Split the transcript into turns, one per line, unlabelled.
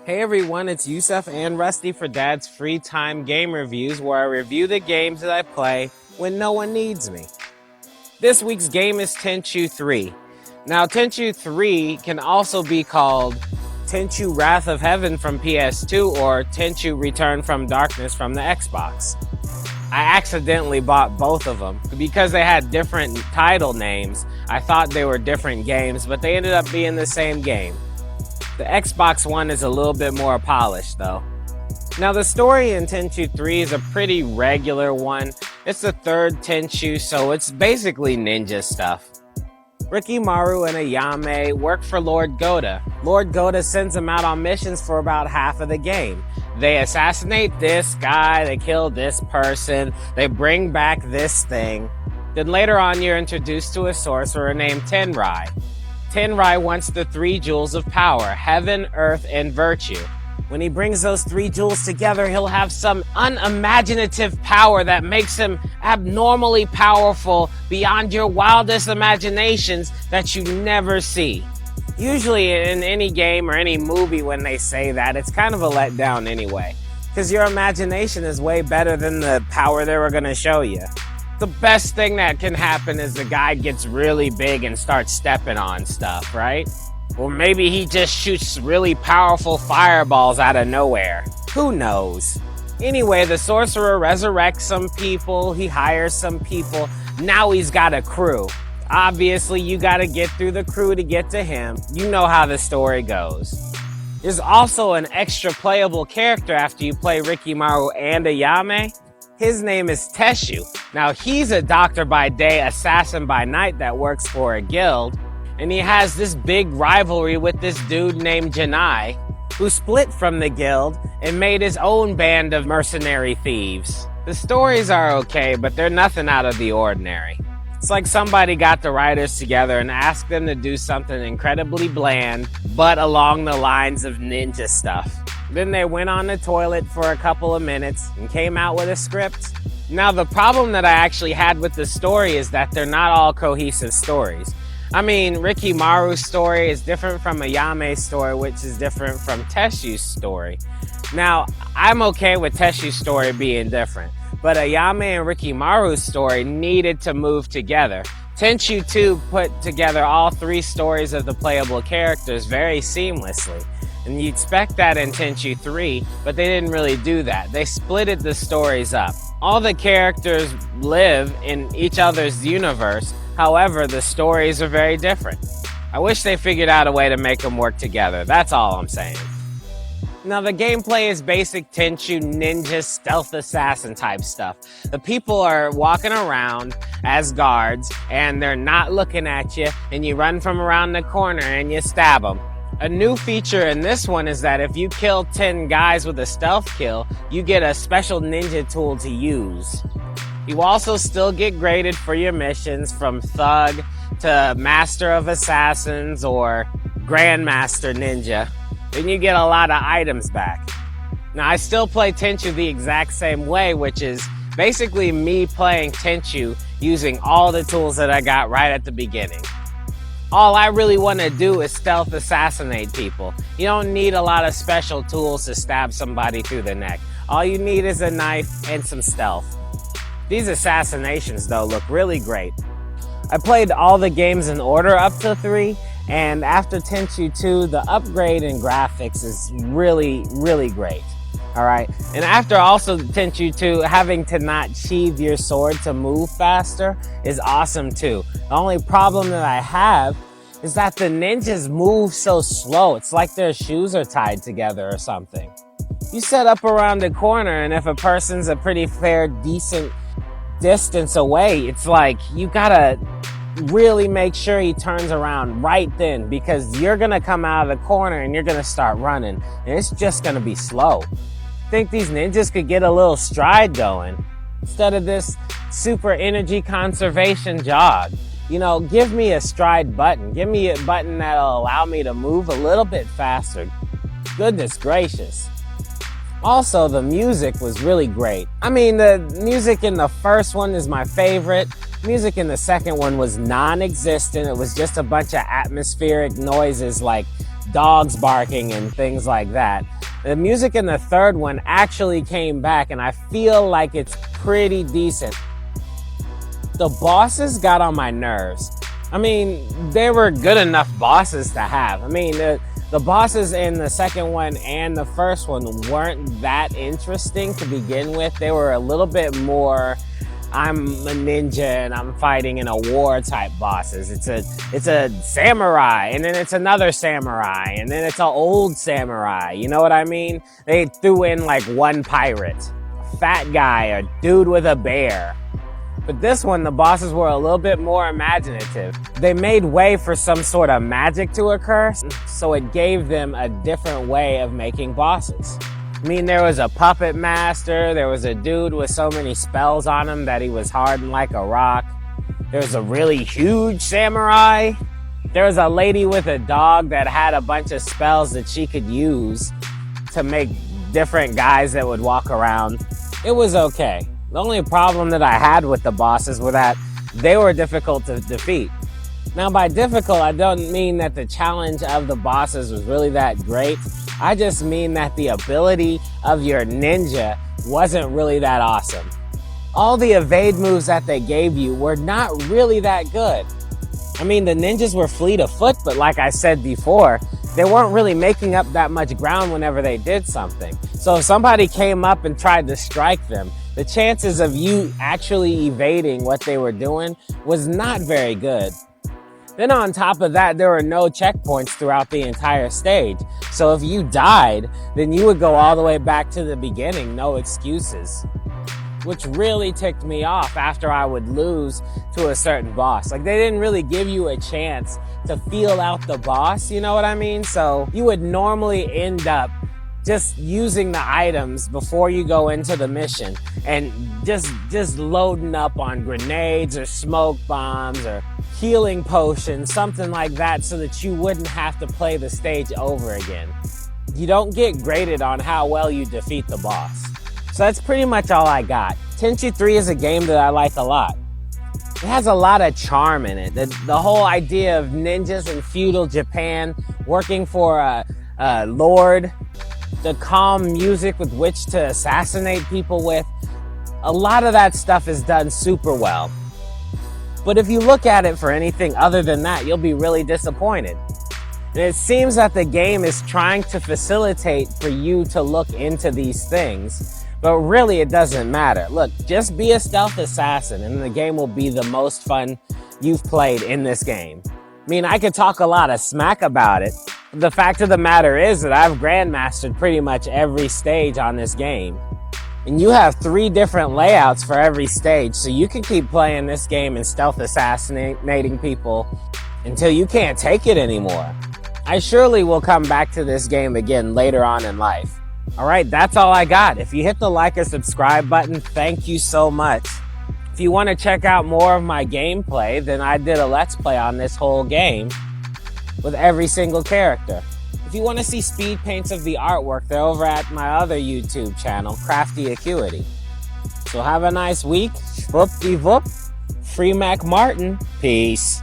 Hey everyone, it's Yusuf and Rusty for Dad's Free Time Game Reviews, where I review the games that I play when no one needs me. This week's game is Tenchu 3. Now, Tenchu 3 can also be called Tenchu Wrath of Heaven from PS2 or Tenchu Return from Darkness from the Xbox. I accidentally bought both of them because they had different title names. I thought they were different games, but they ended up being the same game. The Xbox One is a little bit more polished though. Now the story in Tenchu 3 is a pretty regular one. It's the third Tenchu, so it's basically ninja stuff. Rikimaru and Ayame work for Lord Goda. Lord Goda sends them out on missions for about half of the game. They assassinate this guy, they kill this person, they bring back this thing. Then later on you're introduced to a sorcerer named Tenrai. Tenrai wants the 3 jewels of power, heaven, earth, and virtue. When he brings those 3 jewels together, he'll have some unimaginative power that makes him abnormally powerful beyond your wildest imaginations that you never see. Usually in any game or any movie when they say that, it's kind of a letdown anyway, because your imagination is way better than the power they were going to show you. The best thing that can happen is the guy gets really big and starts stepping on stuff, right? Or maybe he just shoots really powerful fireballs out of nowhere. Who knows? Anyway, the sorcerer resurrects some people, he hires some people, now he's got a crew. Obviously, you gotta get through the crew to get to him. You know how the story goes. There's also an extra playable character after you play Rikimaru and Ayame. His name is Teshu. Now, he's a doctor by day, assassin by night that works for a guild. And he has this big rivalry with this dude named Janai, who split from the guild and made his own band of mercenary thieves. The stories are okay, but they're nothing out of the ordinary. It's like somebody got the writers together and asked them to do something incredibly bland, but along the lines of ninja stuff. Then they went on the toilet for a couple of minutes and came out with a script. Now, the problem that I actually had with the story is that they're not all cohesive stories. I mean, Rikimaru's story is different from Ayame's story, which is different from Teshu's story. Now, I'm okay with Teshu's story being different, but Ayame and Rikimaru's story needed to move together. Tenchu 2 put together all 3 stories of the playable characters very seamlessly. And you expect that in Tenchu 3, but they didn't really do that. They splitted the stories up. All the characters live in each other's universe, however, the stories are very different. I wish they figured out a way to make them work together, that's all I'm saying. Now, the gameplay is basic Tenchu ninja stealth assassin type stuff. The people are walking around as guards, and they're not looking at you, and you run from around the corner and you stab them. A new feature in this one is that if you kill 10 guys with a stealth kill, you get a special ninja tool to use. You also still get graded for your missions from Thug to Master of Assassins or Grandmaster Ninja. Then you get a lot of items back. Now, I still play Tenchu the exact same way, which is basically me playing Tenchu using all the tools that I got right at the beginning. All I really want to do is stealth assassinate people. You don't need a lot of special tools to stab somebody through the neck. All you need is a knife and some stealth. These assassinations, though, look really great. I played all the games in order up to 3, and after Tenchu 2, the upgrade in graphics is really, really great. Alright, and after also Tenchu 2, having to not sheathe your sword to move faster is awesome too. The only problem that I have is that the ninjas move so slow. It's like their shoes are tied together or something. You set up around the corner, and if a person's a pretty fair, decent distance away, it's like you gotta really make sure he turns around right then, because you're gonna come out of the corner and you're gonna start running, and it's just gonna be slow. I think these ninjas could get a little stride going instead of this super energy conservation jog. You know, give me a stride button. Give me a button that'll allow me to move a little bit faster. Goodness gracious. Also, the music was really great. I mean, the music in the first one is my favorite. Music in the second one was non-existent. It was just a bunch of atmospheric noises like dogs barking and things like that. The music in the third one actually came back, and I feel like it's pretty decent. The bosses got on my nerves. I mean, they were good enough bosses to have. I mean, the bosses in the second one and the first one weren't that interesting to begin with. They were a little bit more, I'm a ninja and I'm fighting in a war type bosses. It's a samurai, and then it's another samurai, and then it's an old samurai. You know what I mean? They threw in like one pirate, a fat guy, a dude with a bear. But this one, the bosses were a little bit more imaginative. They made way for some sort of magic to occur, so it gave them a different way of making bosses. I mean, there was a puppet master, there was a dude with so many spells on him that he was hardened like a rock. There was a really huge samurai. There was a lady with a dog that had a bunch of spells that she could use to make different guys that would walk around. It was okay. The only problem that I had with the bosses were that they were difficult to defeat. Now, by difficult, I don't mean that the challenge of the bosses was really that great. I just mean that the ability of your ninja wasn't really that awesome. All the evade moves that they gave you were not really that good. I mean, the ninjas were fleet of foot, but like I said before, they weren't really making up that much ground whenever they did something. So if somebody came up and tried to strike them, the chances of you actually evading what they were doing was not very good. Then on top of that, there were no checkpoints throughout the entire stage. So if you died, then you would go all the way back to the beginning, no excuses. Which really ticked me off after I would lose to a certain boss. Like, they didn't really give you a chance to feel out the boss, you know what I mean? So you would normally end up just using the items before you go into the mission and just loading up on grenades or smoke bombs or healing potions, something like that, so that you wouldn't have to play the stage over again. You don't get graded on how well you defeat the boss. So that's pretty much all I got. Tenchu 3 is a game that I like a lot. It has a lot of charm in it. The whole idea of ninjas in feudal Japan working for a lord, the calm music with which to assassinate people with, a lot of that stuff is done super well. But if you look at it for anything other than that, you'll be really disappointed. And it seems that the game is trying to facilitate for you to look into these things, but really it doesn't matter. Look, just be a stealth assassin and the game will be the most fun you've played in this game. I mean, I could talk a lot of smack about it. The fact of the matter is that I've grandmastered pretty much every stage on this game. And you have 3 different layouts for every stage, so you can keep playing this game and stealth assassinating people until you can't take it anymore. I surely will come back to this game again later on in life. Alright, that's all I got. If you hit the like or subscribe button, thank you so much. If you want to check out more of my gameplay, then I did a Let's Play on this whole game with every single character. If you want to see speed paints of the artwork, they're over at my other YouTube channel, Crafty Acuity. So have a nice week. Whoop-de-whoop. Free Mac Martin. Peace.